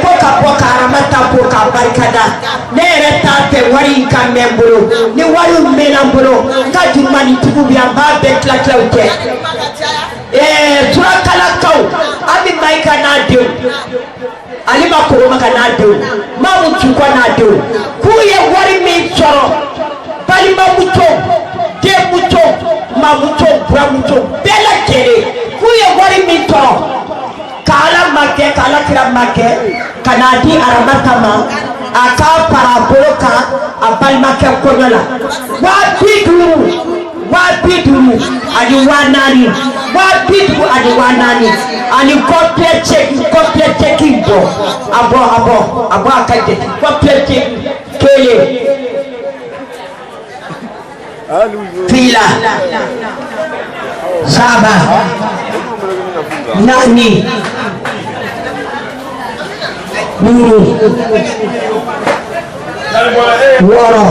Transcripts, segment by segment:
Poka aramata poka barikada nere tate wari kamembolo ni wari menambolo kaju mani tubu biamba betla klauke turakala kau abi maika na dio ali makoro maka na dio mamu chukwa na dio kuye wari mi choro bali mamuto de muto mamuto bramuto bela kere kuye wari mi choro kala make kala kira make kanadi aramatama aka paraboloka abal make konola wa biduru ani wanani wa bidu ani wanani ani complete checking bo abo akade complete kele pila saba nani Guru Wara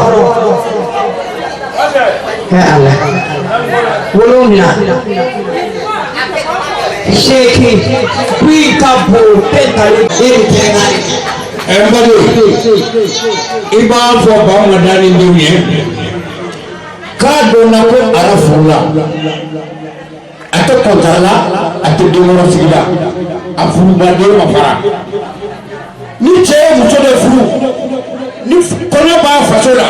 Ya Allah Wolomla Sheki Pikapu Petali Tengali Everybody Iba for Bamadani Dunia Kado Nako Arafula Ato Kotala Ato Dumara Fila Afurubade Mafara ni cɛ muso de furu ni kɔnɔ b'a faso la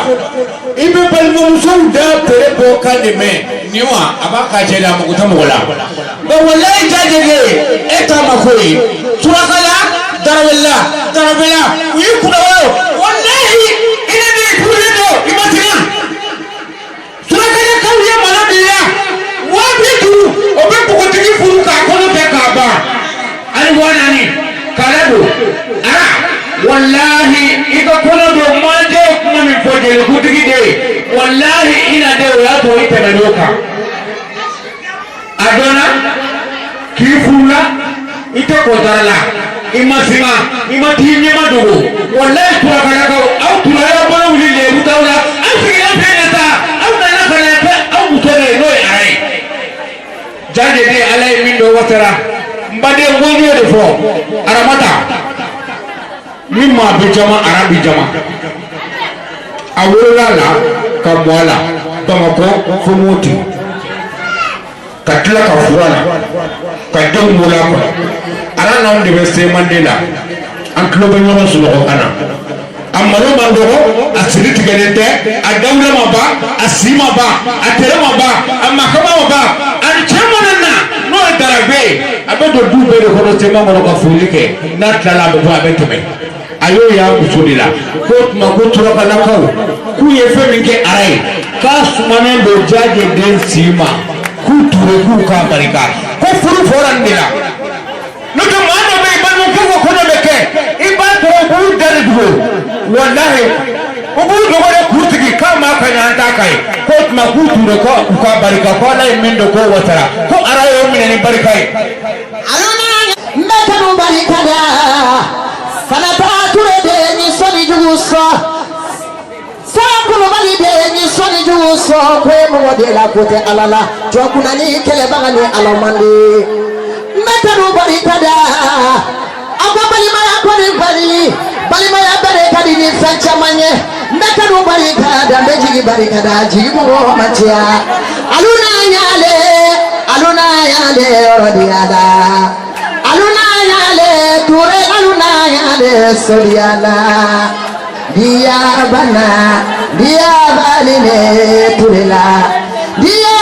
I bɛ balimamusow da pere bɔ kan de mɛn ni wa a b'a ka jɛ la mɔgɔ tɛ mɔgɔ la mais walayi jajɛge e t'a ma ko ye surakala darabela u y'i kunna walayi I ne de furulen don I ma tigɛ surakala kaw ye mara de la 250 o bɛ npogotigi furu k'a kɔnɔ bɛɛ k'a ban ani 4 kala do wallahi iko kono do manje kuma mi fojele kutigi de wallahi ina de ya to itemeloka adona kifula ite ko darala imasima imatinya madugo wallahi turakala ko au turaya bana ulile mutawla afiya penata au dana kala au mutore no ai jaje de alai mindo watara mbade ngoniyo de fo aramata mimma be jama arabi jama awura la kamwala Bamako fomoti katla ka furana ka dongula ko ara na onde be se mandela an klobe nyoro sulo kana amaro mandoro asiri tigelete adawla maba asima ba atere maba amakama maba an chamana no darabe abedo dube de kono tema mo ka fulike na tala be to abetome ayo ya musudila ko makutura kana kaw ku ye feminke arai ka sumane do jaje den sima ku ture ku ka barika ko furu forandila no to mano be banu ko ko no beke iba to bu dardu wallahi o bu do ko kurtigi kama kana anta kai ko makutura ko ka barika ko la mendo ko watara ko arayo mineni barikai alona meta no barika da Sanata turede ni soni juguso Sakulu balide ni soni juguso Kwe mwode la kote alala Chokuna ni kele bangani alamandi Metaru barikada Agwa balimaya koni bali Balimaya barikadi ni fencha manye Metaru barikada Mbejigi barikada Jibu machia Aluna yale Orodiada Aluna yale Ture aluna yale Soriana Dia baline Turela Dia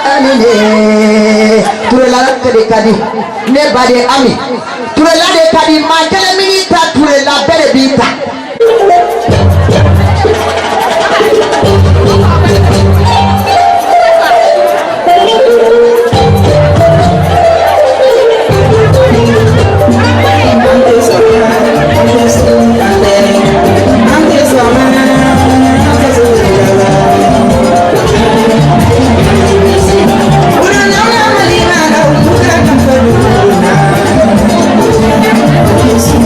baline Turela kadi kadi Ne bade ami Turela de kadi Makele minita Turela bere bita Yes.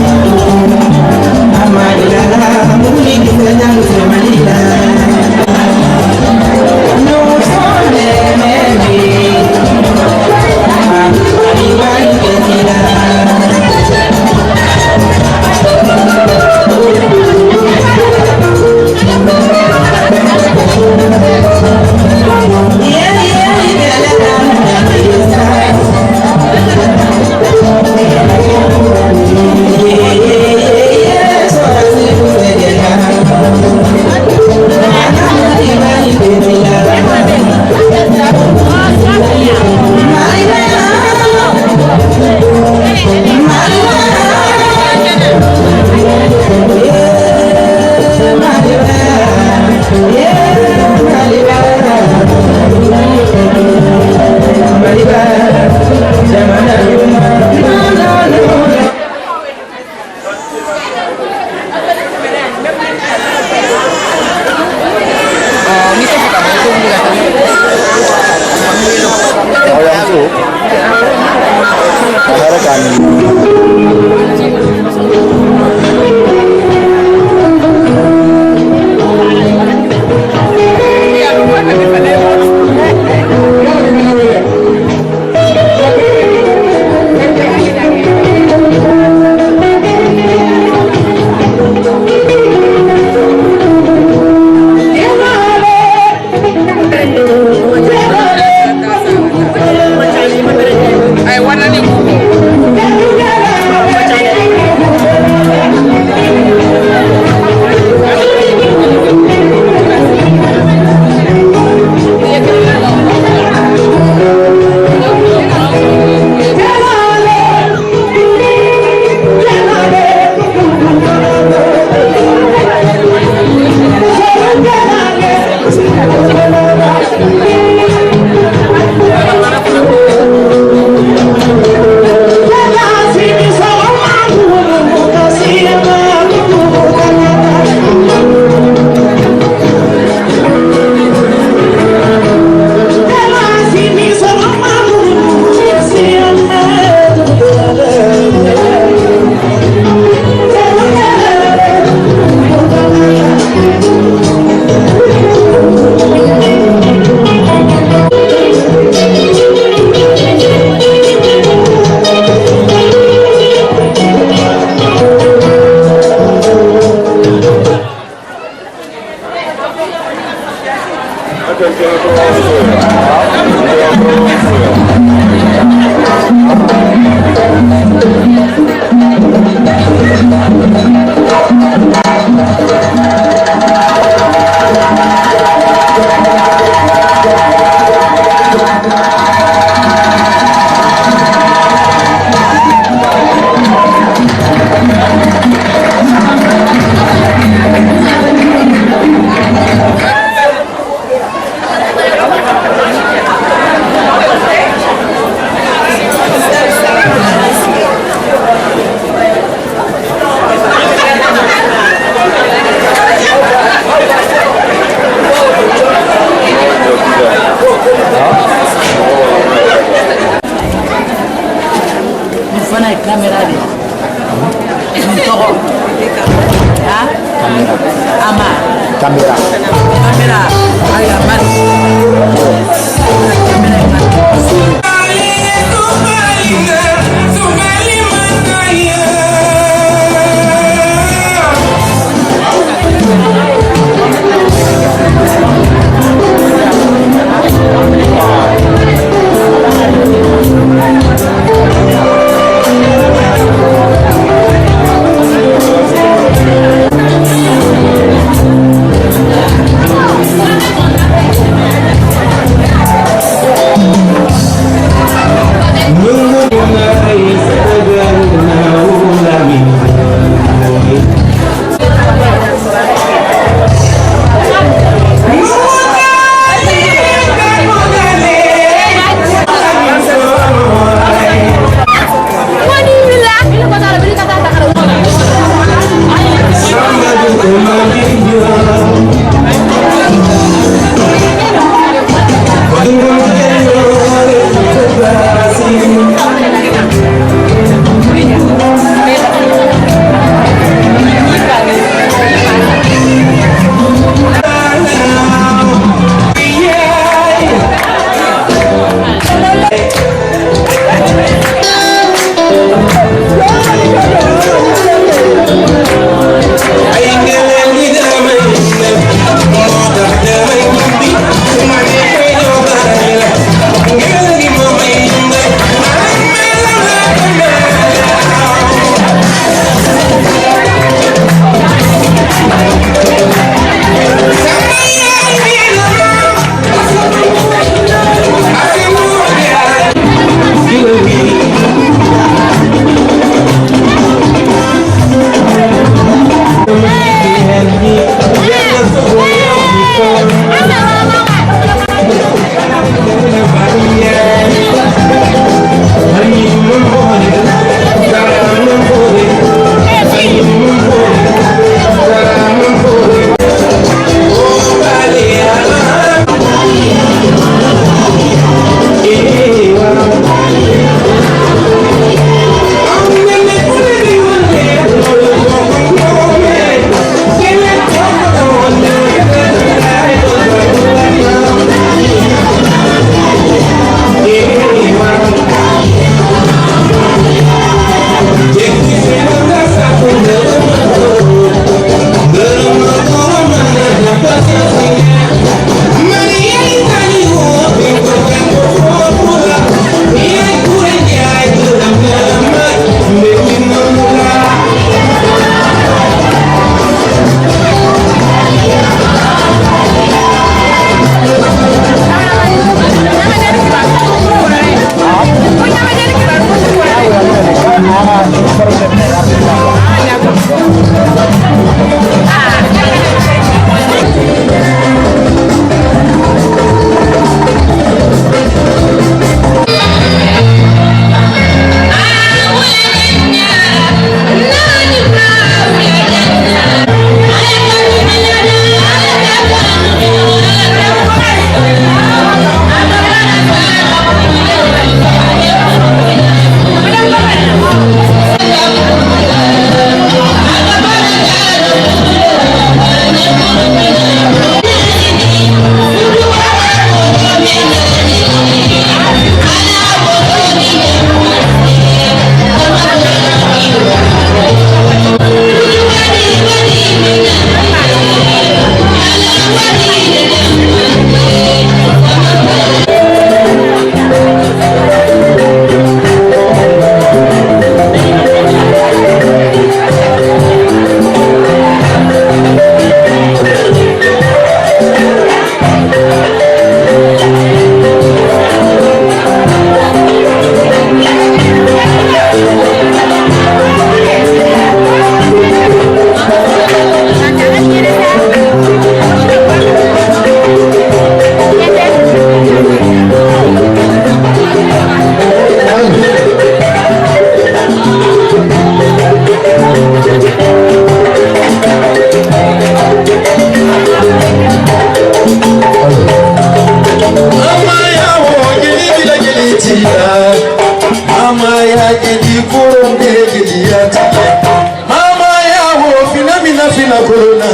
fina kolona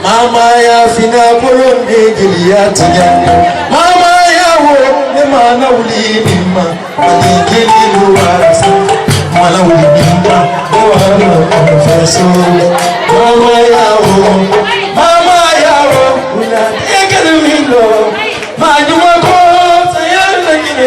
mama ya fina kolone giliyatiya mama ya wo ne mana wuli bimma aligeli luwasa mana wuli bimma wala confesso mama ya wo una egelu milo majuma ko sayana gine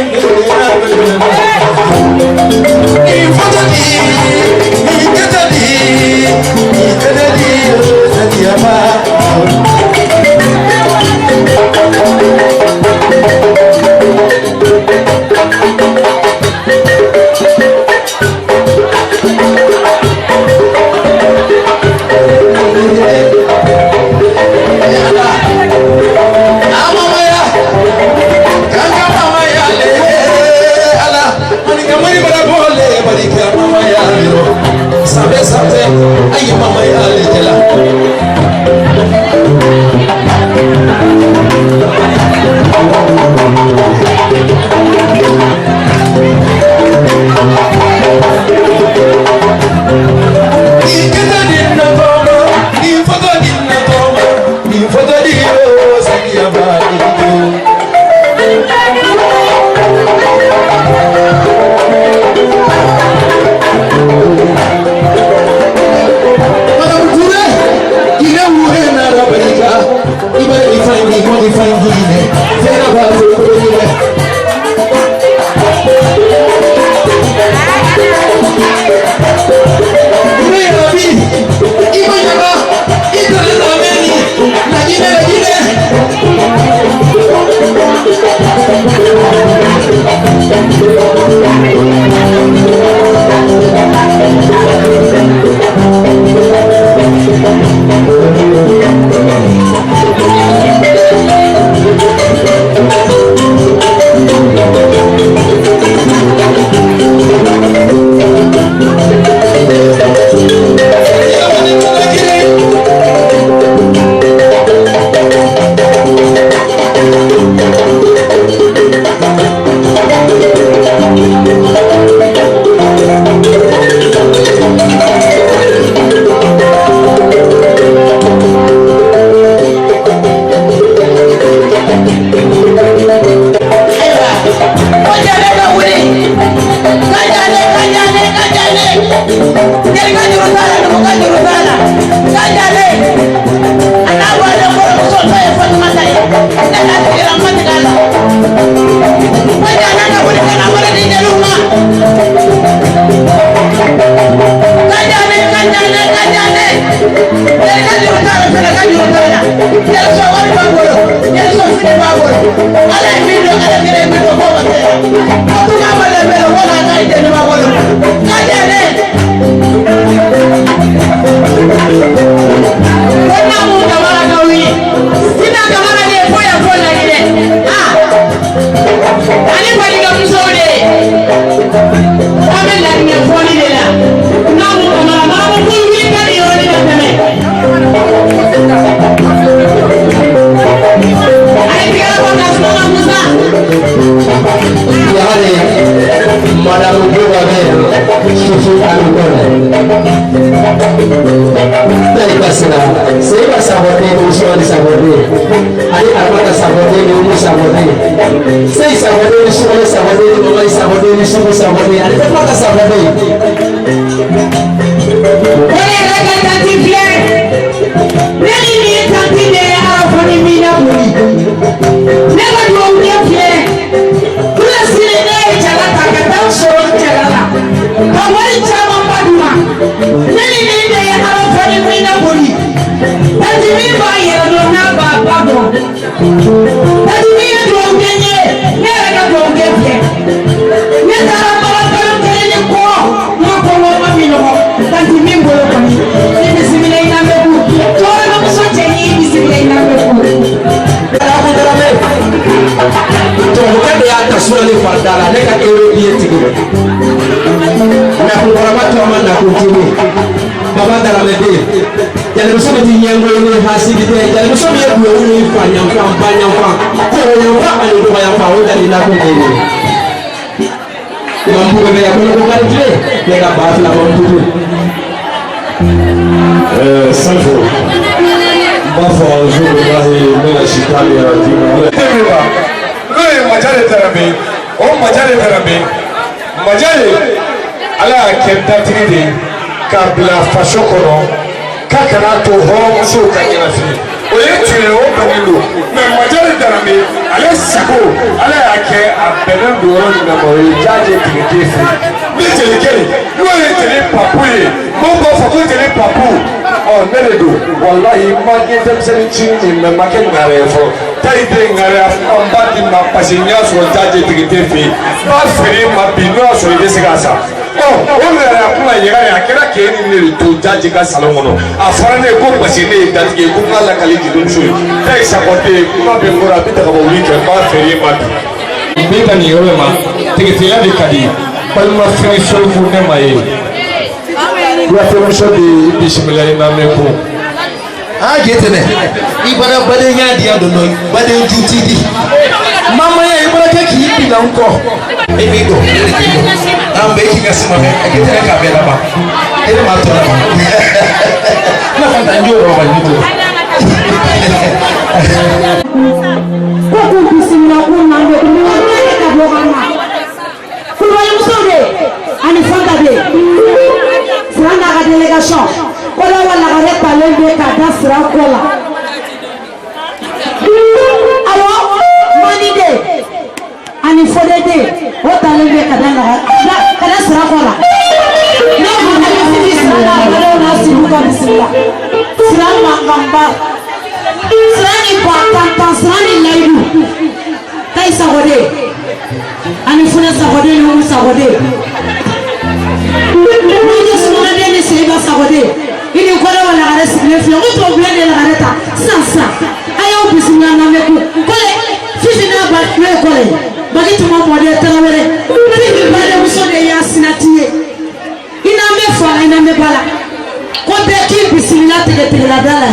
Mampu bebe ya kono ko kali jwe, bega baat la mampu tu. Salfo. Bafo Azurullahi Mela Shitali Rajim. No, Majale Tarabe. Oh, Majale Tarabe. Majale. Ala Kenta Tridi. Kabla Fashokono. Kakana to home so Kakanafi. Oye tire o Banilu. Mais Majale Tarabe. Ale Sako. Ale Ake Abenan Doron Namori. Jaje Tridi. Nitelekele. No, Nitele Papuye. Mongo Fako Tele Papu. Oh, Meledo, wallahi, magi temseni chini me make ngare fo. Tai de ngare on bati ma pasinya so jaje tigitefi. Ba feri ma bino so yesigasa. Oh, on ngare akula yega ya kera keni ni to jaje ka salomono. Afane ko pasine datige ko ngala kali jidum so. Tai sakote ma be ngora bita ka weekend ba feri ma. Bita ni yoro ma tigitiya de kadi. Palma feri so fu ne mai. Ya fɛnmuso de bisimila i na mɛn kun. A jɛtɛnɛ i bara badenya diya dɔn dɔn baden ju ti di. Mama ya i bara kɛ k'i bila n kɔ. E b'i dɔn an bɛɛ k'i ka sima mɛ a jɛtɛnɛ k'a bɛɛ laban e de ma tɔ la. N'a fɔ ta n y'o yɔrɔ ma ɲi to. Ko k'u bisimila k'u na bɛ kun bɛ wele ka bɔ ka na. Kulubalimuso bɛ ani Fanta bɛ. Siranda ka délégation wala wala ka ne talen bɛ ka da sira ko la. Awɔ Mani de ani Fode de o talen bɛ ka da sira ko la. Ne ko ka ne sigi sira la wala na sigi ka bisimila. Sira mankanba sira ni ba tantan sira ni layidu Tayi Sagode ani Fune Sagode ni Umu Sagode. Seba Sagode ini kora wala gare signe fi o to bla de la gareta sansa ayo bisimila na meku kole fifi na ba me kole bagi to mo de tawere fifi ba de muso de ya sinatie ina me fa ina me bala ko be ki bisimila te la dala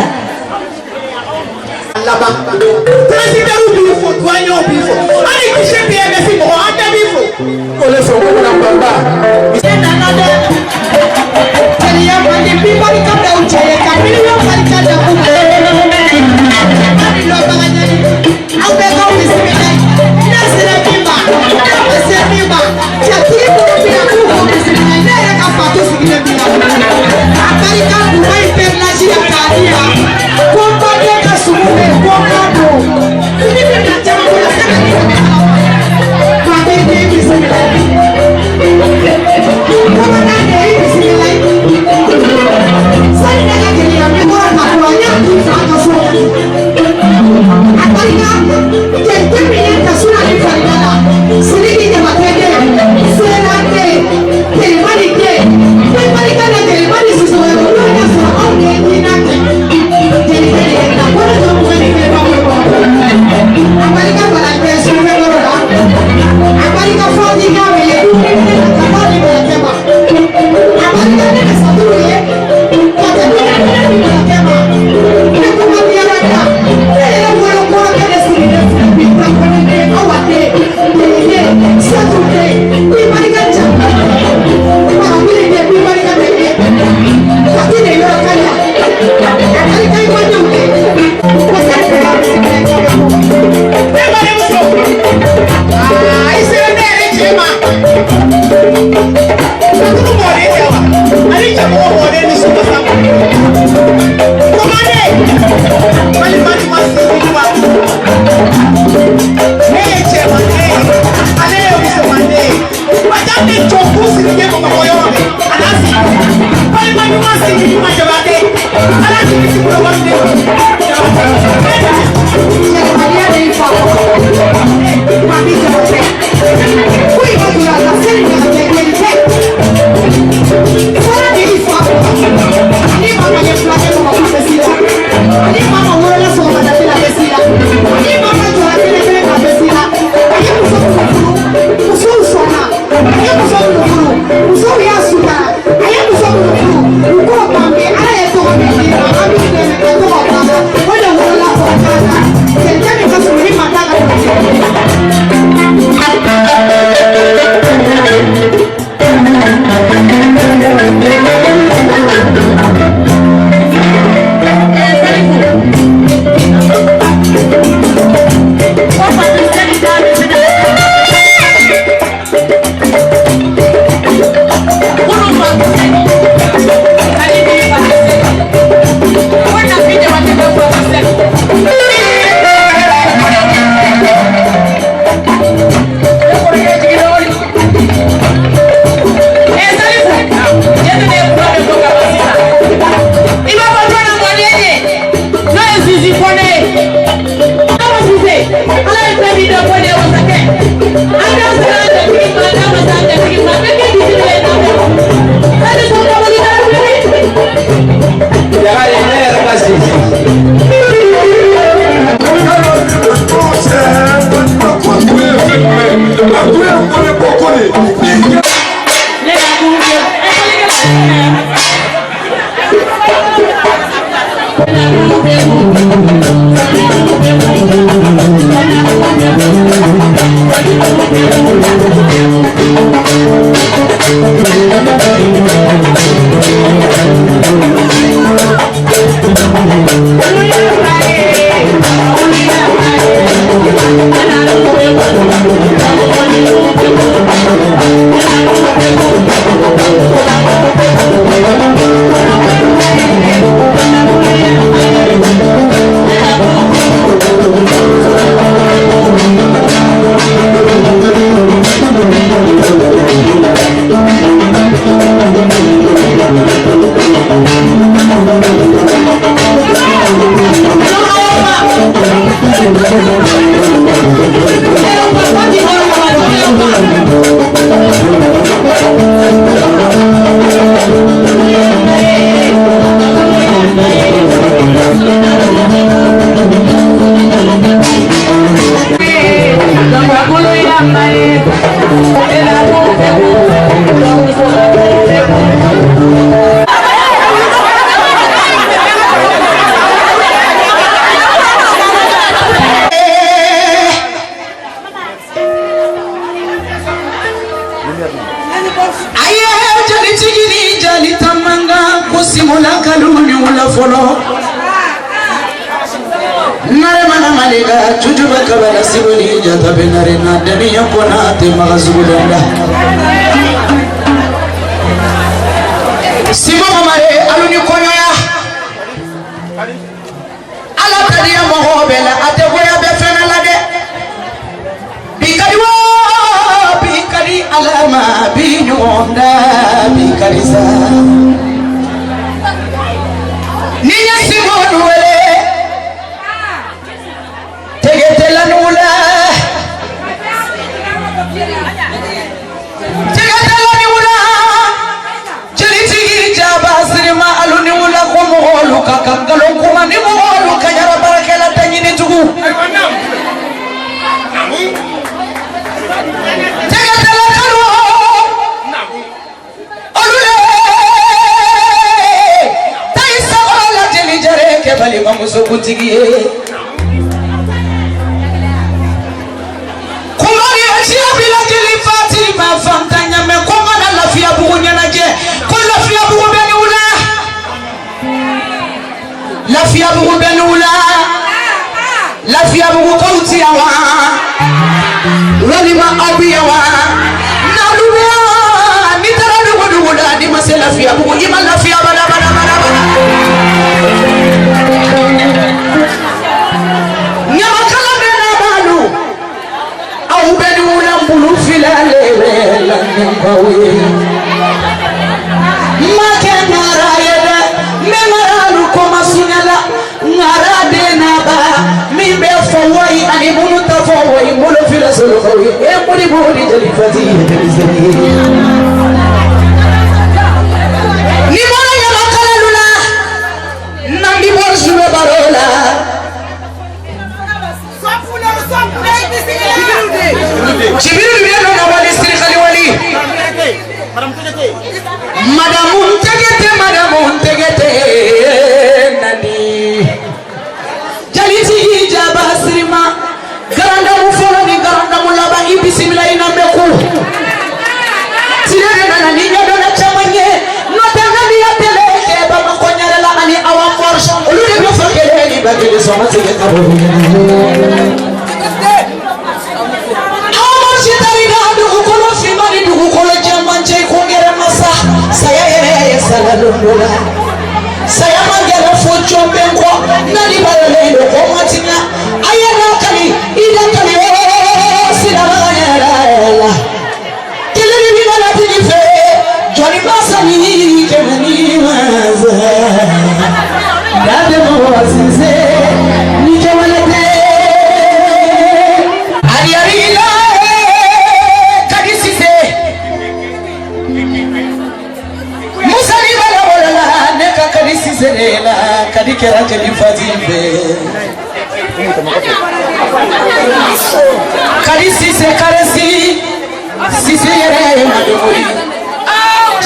laba president bi fo doanyo bi fo ani ki se bi e fi mo anda bi fo kole so ko na bamba bisenda na de ya mandi bibari kabla uchaye kabili yo marika da kuma ani lo baganya ni au be ko bisimila ina sere bimba ina sere bimba ya kiri ko bila ko bisimila ina ya ka pato sigile bila akarika kuma iperla jia kadia ko ko de ka sumume ko ko do ni bi na jama ko la sana ni ko be de bisimila ko na de bisimila saya nak jadi ambil orang maklumnya kita semua. Apalagi kita punya kasuran di Farida, sedikit jabatan selagi terimani kan terimani sesuatu yang sama dengan jadi kita boleh jumpa di bawah. Apalagi kalau kita sudah berada, apalagi kalau kita apalagi kita satu ya. Saya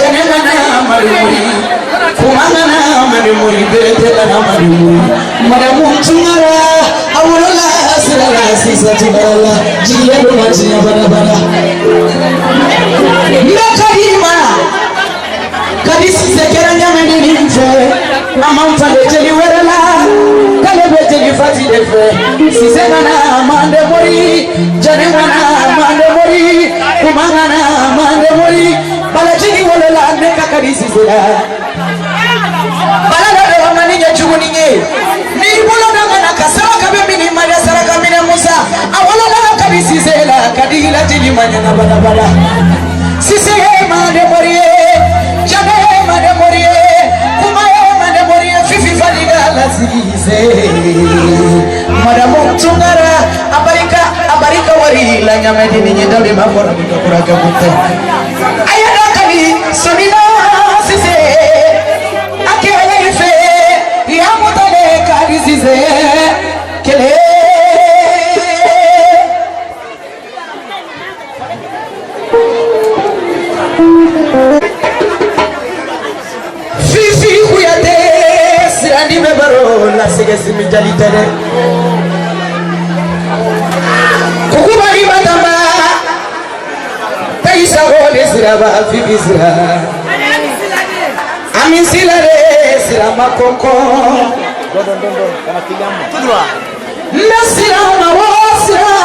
janengana marimuri kumangana marimuri beretela marimuri madamu tungara awolola sirala sisa tibala jiyelo majiya barabara ndakayima kadisi sekera nyameni nimfe amamfa lejeli werela kale beteli fati defe sisengana mande mori janengana mande mori kumangana mande mori balajini wolola neka kadisi sila balada do maninya chuguninge ni boloda ngana kasara kabemi ni maria sara kamina musa awolola kadisi sila kadila tini manyana barabara sise mande mori jane mande mori kumaye mande mori fifi faliga lazize madamu tungara abarika wari la nyamedi ni nyedali mabora mkura kabuta ayada kali sonina sise akele ife ya mutale kali sise kele fifi kuyate sirandi mebaro la segesi mijalitere kukubali batamba taisa gole siraba fifi sira amisilare sira makoko nasira mawasira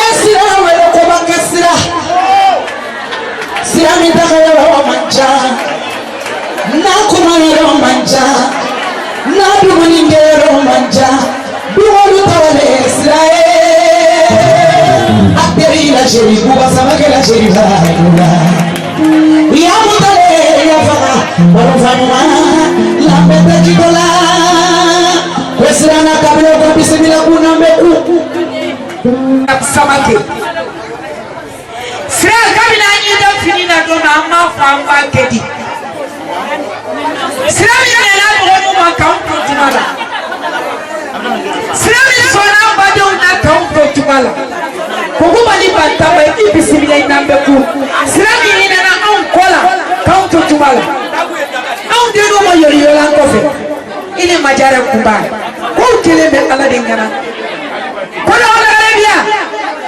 asira welo kobakasira sira mitaka manja na kumayero manja na dumuningero manja duwolu tawale Israel akberi la sheri kuba samake la sheri bahula ya mutale ya faka barofanyuma la mbete jitola kwesirana kabilo kwa bisimila kuna meku samake Israel kabila anyida finina dona ama famba kedi Sirami nela bono ma kaunto tumala Sirami sona bado na kaunto tumala Kokuba ni bantaba ibisimila inambeku Sirami ina na onkola kaunto tumala Au deno mo yoriyola kofe Ine majara kumbaya Kwa ukeleme ala dengana Kola wala garabia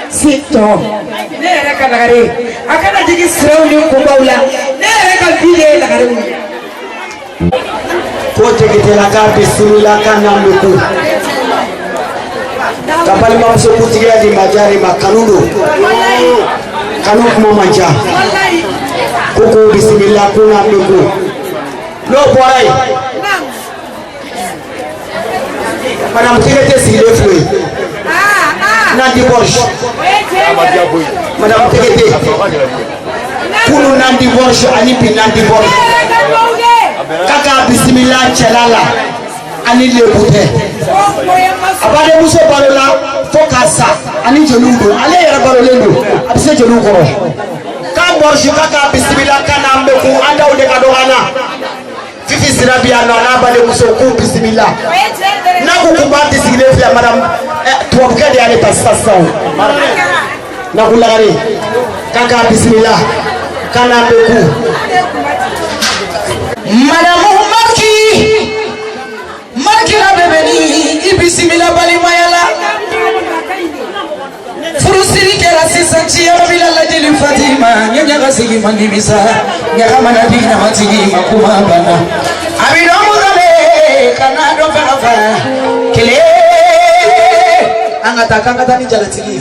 Sito Nere ka lagare Akana jigi sirauni kumbaula Nere ka vide lagare kote kitelaka bismillah kana mluku kapali mamso kutigia di majari makanundo kanuk momanja kuku bismillah kuna mluku no borai madam tegete sigile fwe nandi borsh madam tegete kunu nandi borsh anipi nandi borsh kaka bismillah chelala ani lebute abade muso balola fokasa ani jeludo ale yara balolendo abise jelukoro ka borshi kaka bismillah kana mbeku anda ude kadogana fifi sirabia na abade muso ku bismillah na kukubati sigile ya madam tuwapkade ale tasasa na kulagari kaka bismillah kana mbeku Madamu Marki la bebeni ibisimila bali mayala furusiri kera sisanchi ya bila la jeli Fatima nyanya kasigi mandimisa nyaka manadi na matigi makuma bana abidomu kale kanado fanafa kile angata ni jalatigi